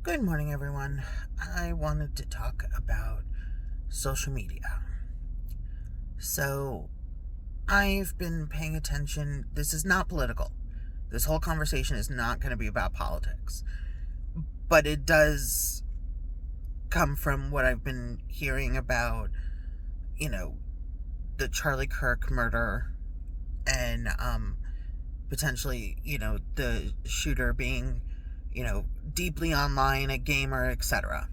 Good morning, everyone. I wanted to talk about social media. So, I've been paying attention. This is not political. This whole conversation is not going to be about politics. But it does come from what I've been hearing about, the Charlie Kirk murder and potentially, the shooter being deeply online, a gamer, etc.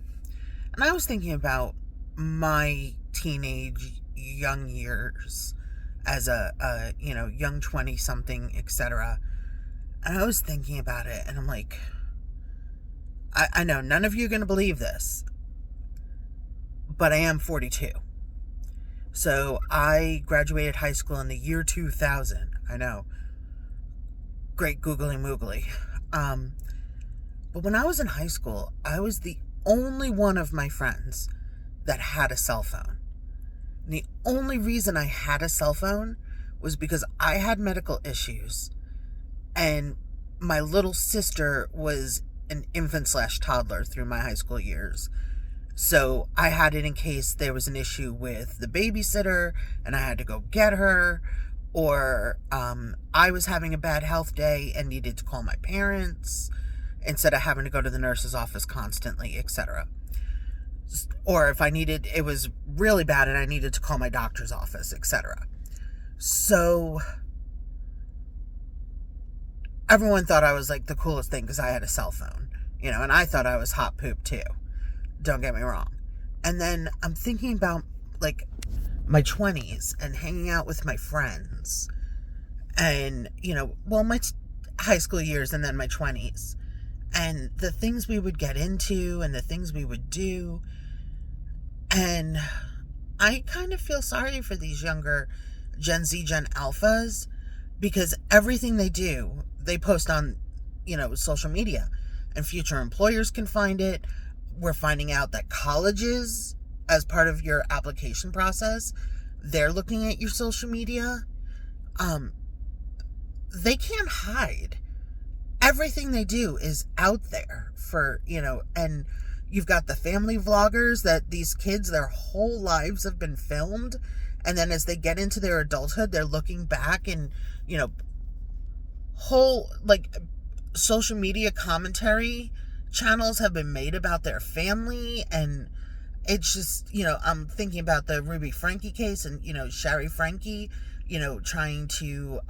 And I was thinking about my teenage young years as a young 20 something, etc. And I was thinking about it, and I'm like, I know none of you are going to believe this, but I am 42. So I graduated high school in the year 2000. I know. Great googly moogly. But when I was in high school, I was the only one of my friends that had a cell phone. And the only reason I had a cell phone was because I had medical issues and my little sister was an infant/toddler through my high school years. So I had it in case there was an issue with the babysitter and I had to go get her, or I was having a bad health day and needed to call my parents instead of having to go to the nurse's office constantly, etc. Or if it was really bad and I needed to call my doctor's office, etc. So everyone thought I was like the coolest thing because I had a cell phone, and I thought I was hot poop too. Don't get me wrong. And then I'm thinking about like my 20s and hanging out with my friends and, my high school years and then my 20s. And the things we would get into and the things we would do. And I kind of feel sorry for these younger Gen Z, Gen Alphas, because everything they do, they post on, social media. And future employers can find it. We're finding out that colleges, as part of your application process, they're looking at your social media. They can't hide. Everything they do is out there for, and you've got the family vloggers that these kids, their whole lives have been filmed. And then as they get into their adulthood, they're looking back and, whole social media commentary channels have been made about their family. And it's just, I'm thinking about the Ruby Frankie case and, Shari Frankie, trying to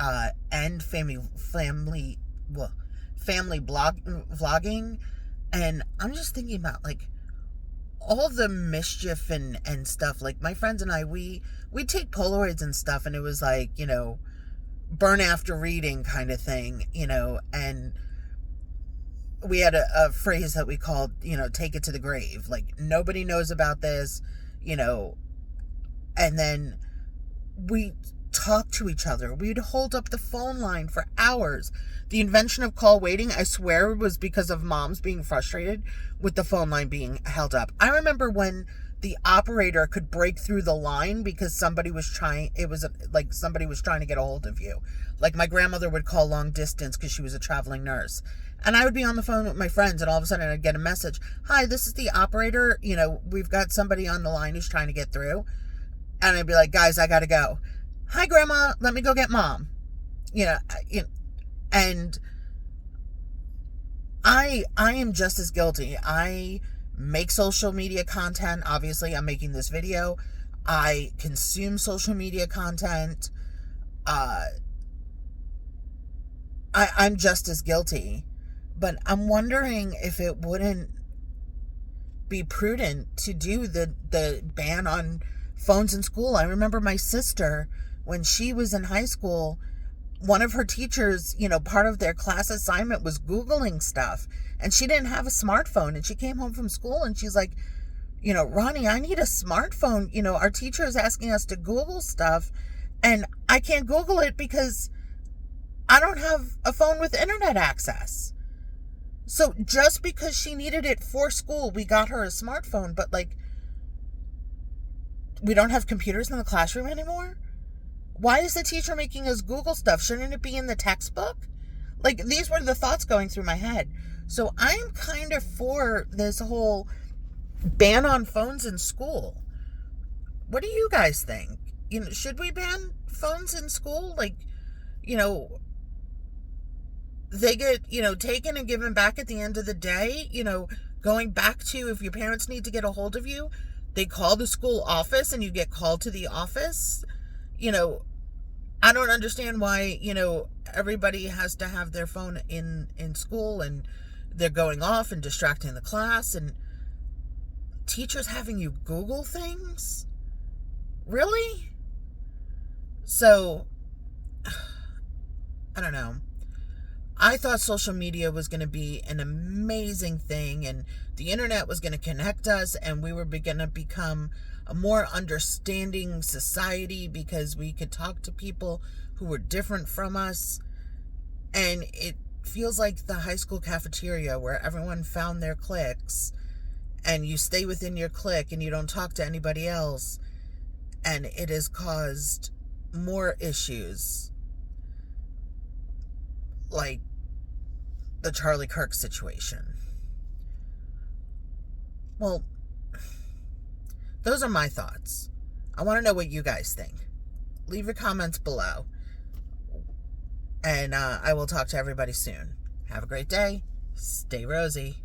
end family vlogging. And I'm just thinking about all the mischief and stuff. Like my friends and I, we'd take Polaroids and stuff, and it was burn after reading kind of thing, and we had a phrase that we called, take it to the grave. Nobody knows about this, and then we talk to each other. We'd hold up the phone line for hours. The invention of call waiting, I swear, was because of moms being frustrated with the phone line being held up. I remember when the operator could break through the line because somebody was trying to get a hold of you. My grandmother would call long distance because she was a traveling nurse. And I would be on the phone with my friends, and all of a sudden I'd get a message. Hi, this is the operator. We've got somebody on the line who's trying to get through. And I'd be like, guys, I gotta go. Hi, Grandma, let me go get Mom. And I am just as guilty. I make social media content. Obviously, I'm making this video. I consume social media content. I'm just as guilty. But I'm wondering if it wouldn't be prudent to do the ban on phones in school. I remember my sister, when she was in high school, one of her teachers, part of their class assignment was Googling stuff. And she didn't have a smartphone. And she came home from school and she's like, Ronnie, I need a smartphone. Our teacher is asking us to Google stuff. And I can't Google it because I don't have a phone with internet access. So just because she needed it for school, we got her a smartphone. But we don't have computers in the classroom anymore? Why is the teacher making us Google stuff? Shouldn't it be in the textbook? These were the thoughts going through my head. So I'm kind of for this whole ban on phones in school. What do you guys think? Should we ban phones in school? Like, you know, they get, taken and given back at the end of the day, going back to, if your parents need to get a hold of you, they call the school office and you get called to the office. I don't understand why, everybody has to have their phone in school, and they're going off and distracting the class, and teachers having you Google things. Really? So, I don't know. I thought social media was going to be an amazing thing, and the internet was going to connect us, and we were going to become a more understanding society because we could talk to people who were different from us. And it feels like the high school cafeteria where everyone found their cliques, and you stay within your clique and you don't talk to anybody else, and it has caused more issues, like the Charlie Kirk situation. Well, those are my thoughts. I want to know what you guys think. Leave your comments below. And I will talk to everybody soon. Have a great day. Stay rosy.